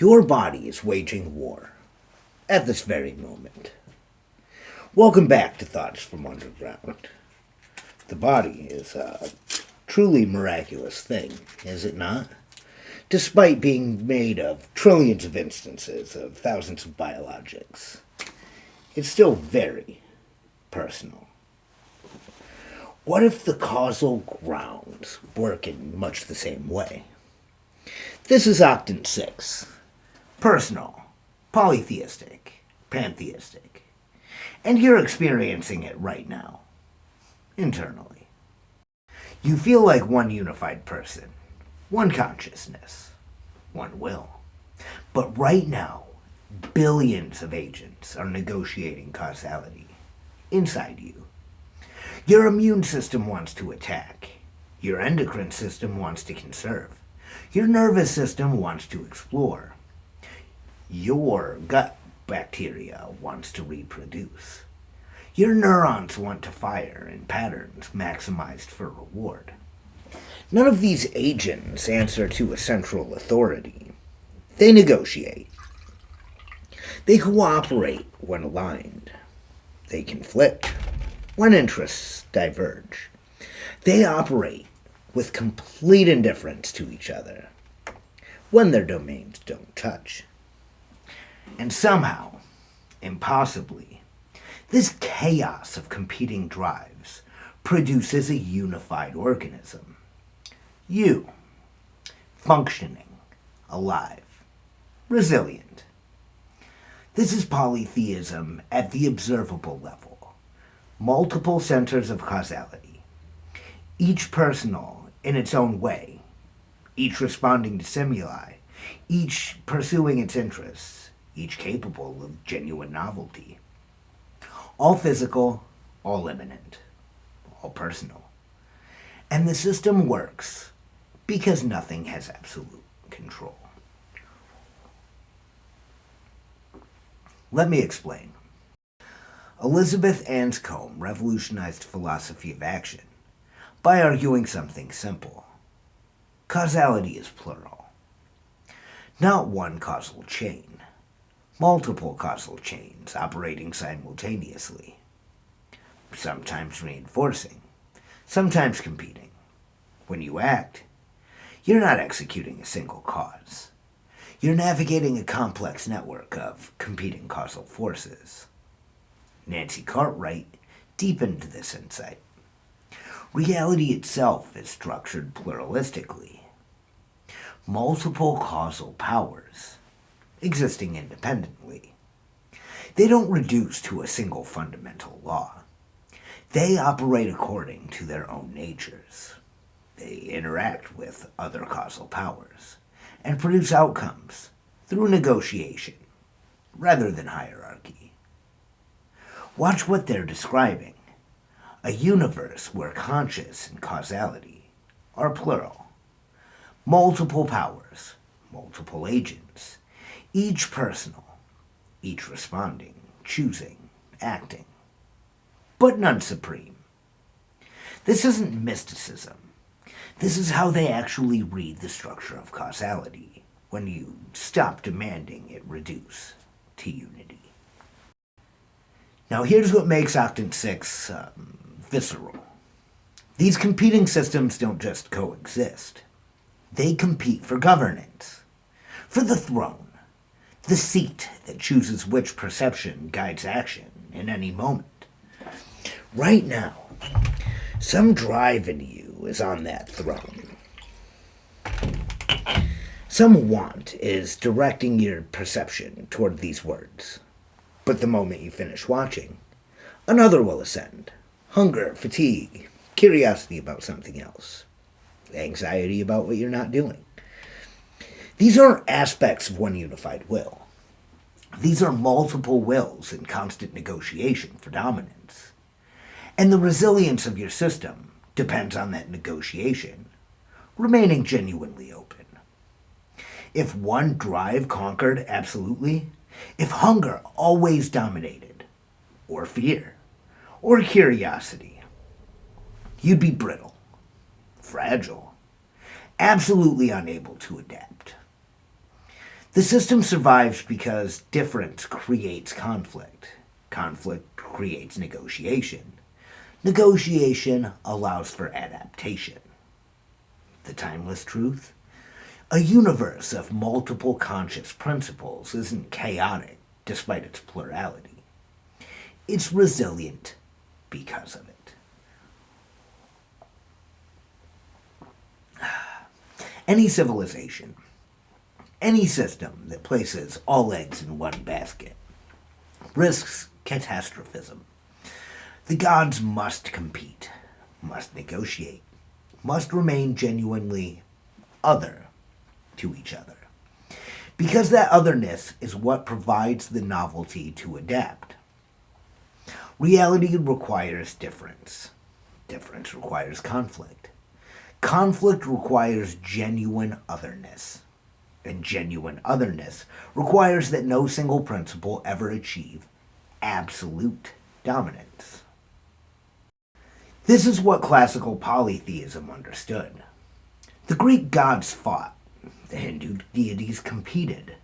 Your body is waging war at this very moment. Welcome back to Thoughts from Underground. The body is a truly miraculous thing, is it not? Despite being made of trillions of instances of thousands of biologics, it's still very personal. What if the causal grounds work in much the same way? This is octant 6. Personal, polytheistic, pantheistic. And you're experiencing it right now, internally. You feel like one unified person, one consciousness, one will. But right now, billions of agents are negotiating causality inside you. Your immune system wants to attack. Your endocrine system wants to conserve. Your nervous system wants to explore. Your gut bacteria wants to reproduce. Your neurons want to fire in patterns maximized for reward. None of these agents answer to a central authority. They negotiate. They cooperate when aligned. They conflict when interests diverge. They operate with complete indifference to each other when their domains don't touch. And somehow, impossibly, this chaos of competing drives produces a unified organism. You, functioning, alive, resilient. This is polytheism at the observable level. Multiple centers of causality, each personal in its own way, each responding to stimuli, each pursuing its interests, each capable of genuine novelty. All physical, all immanent, all personal. And the system works because nothing has absolute control. Let me explain. Elizabeth Anscombe revolutionized philosophy of action by arguing something simple. Causality is plural. Not one causal chain, multiple causal chains operating simultaneously, sometimes reinforcing, sometimes competing. When you act, you're not executing a single cause. You're navigating a complex network of competing causal forces. Nancy Cartwright deepened this insight. Reality itself is structured pluralistically. Multiple causal powers, existing independently. They don't reduce to a single fundamental law. They operate according to their own natures. They interact with other causal powers and produce outcomes through negotiation rather than hierarchy. Watch what they're describing. A universe where conscious and causality are plural. Multiple powers, multiple agents, each personal, each responding, choosing, acting, but none supreme. This isn't mysticism. This is how they actually read the structure of causality when you stop demanding it reduce to unity. Now here's what makes octant 6 visceral. These competing systems don't just coexist. They compete for governance, for the throne, the seat that chooses which perception guides action in any moment. Right now, some drive in you is on that throne. Some want is directing your perception toward these words. But the moment you finish watching, another will ascend. Hunger, fatigue, curiosity about something else, anxiety about what you're not doing. These aren't aspects of one unified will. These are multiple wills in constant negotiation for dominance. And the resilience of your system depends on that negotiation remaining genuinely open. If one drive conquered absolutely, if hunger always dominated, or fear, or curiosity, you'd be brittle, fragile, absolutely unable to adapt. The system survives because difference creates conflict. Conflict creates negotiation. Negotiation allows for adaptation. The timeless truth? A universe of multiple conscious principles isn't chaotic despite its plurality. It's resilient because of it. Any civilization, any system that places all eggs in one basket, risks catastrophism. The gods must compete, must negotiate, must remain genuinely other to each other. Because that otherness is what provides the novelty to adapt. Reality requires difference. Difference requires conflict. Conflict requires genuine otherness. And genuine otherness requires that no single principle ever achieve absolute dominance. This is what classical polytheism understood. The Greek gods fought. The Hindu deities competed.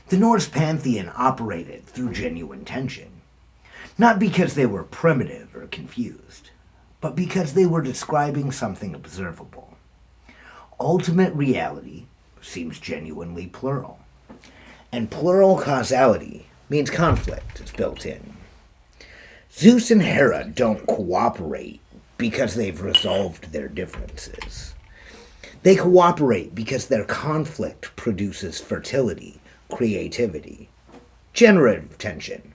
The Norse pantheon operated through genuine tension. Not because they were primitive or confused, but because they were describing something observable. Ultimate reality seems genuinely plural. And plural causality means conflict is built in. Zeus and Hera don't cooperate because they've resolved their differences. They cooperate because their conflict produces fertility, creativity, generative tension.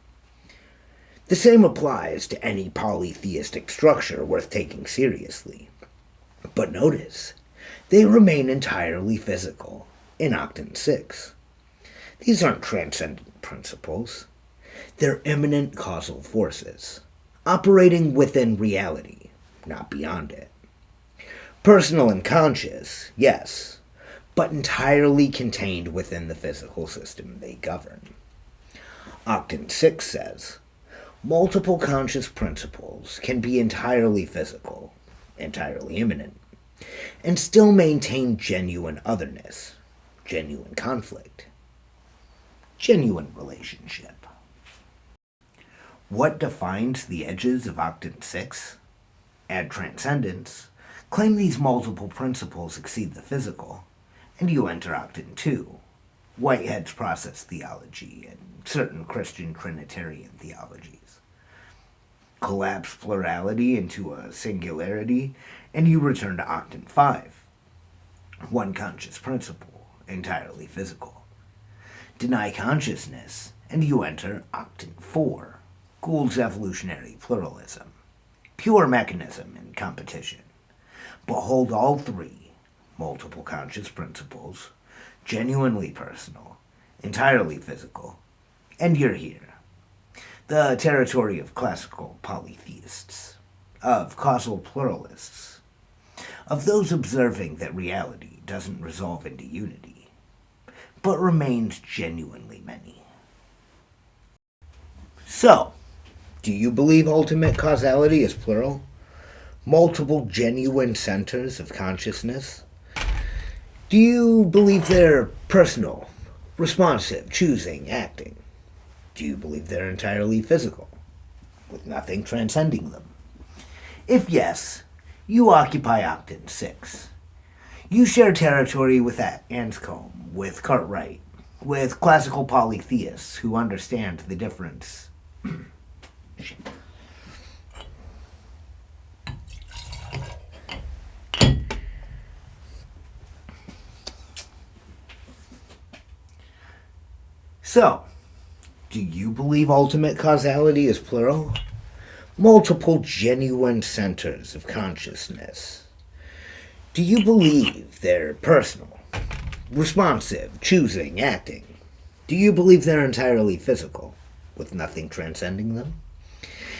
The same applies to any polytheistic structure worth taking seriously. But notice, they remain entirely physical in octant 6. These aren't transcendent principles. They're immanent causal forces, operating within reality, not beyond it. Personal and conscious, yes, but entirely contained within the physical system they govern. Octant 6 says, multiple conscious principles can be entirely physical, entirely immanent, and still maintain genuine otherness, genuine conflict, genuine relationship. What defines the edges of octant 6? Add transcendence, claim these multiple principles exceed the physical, and you enter octant 2, Whitehead's process theology and certain Christian Trinitarian theologies. Collapse plurality into a singularity, and you return to octant 5, one conscious principle, entirely physical. Deny consciousness, and you enter octant 4, Gould's evolutionary pluralism, pure mechanism and competition. Behold all 3, multiple conscious principles, genuinely personal, entirely physical, and you're here. The territory of classical polytheists, of causal pluralists, of those observing that reality doesn't resolve into unity, but remains genuinely many. So, do you believe ultimate causality is plural? Multiple genuine centers of consciousness? Do you believe they're personal, responsive, choosing, acting? Do you believe they're entirely physical, with nothing transcending them? If yes, you occupy octant 6. You share territory with Anscombe, with Cartwright, with classical polytheists who understand the difference. So, do you believe ultimate causality is plural? Multiple genuine centers of consciousness. Do you believe they're personal, responsive, choosing, acting? Do you believe they're entirely physical, with nothing transcending them?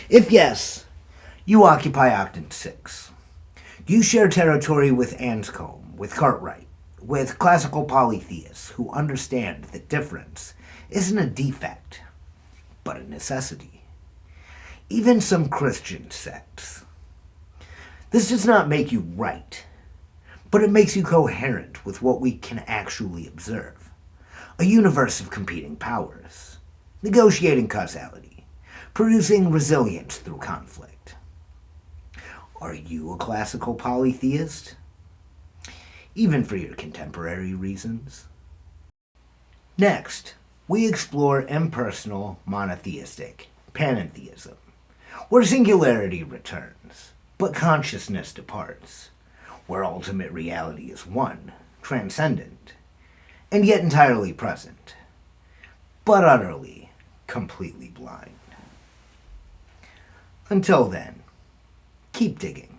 If yes, you occupy octant 6. You share territory with Anscombe, with Cartwright, with classical polytheists who understand that difference isn't a defect, but a necessity. Even some Christian sects. This does not make you right, but it makes you coherent with what we can actually observe. a universe of competing powers, negotiating causality, producing resilience through conflict. Are you a classical polytheist? Even for your contemporary reasons? Next, we explore impersonal monotheistic panentheism, where singularity returns, but consciousness departs, where ultimate reality is one, transcendent, and yet entirely present, but utterly, completely blind. Until then, keep digging.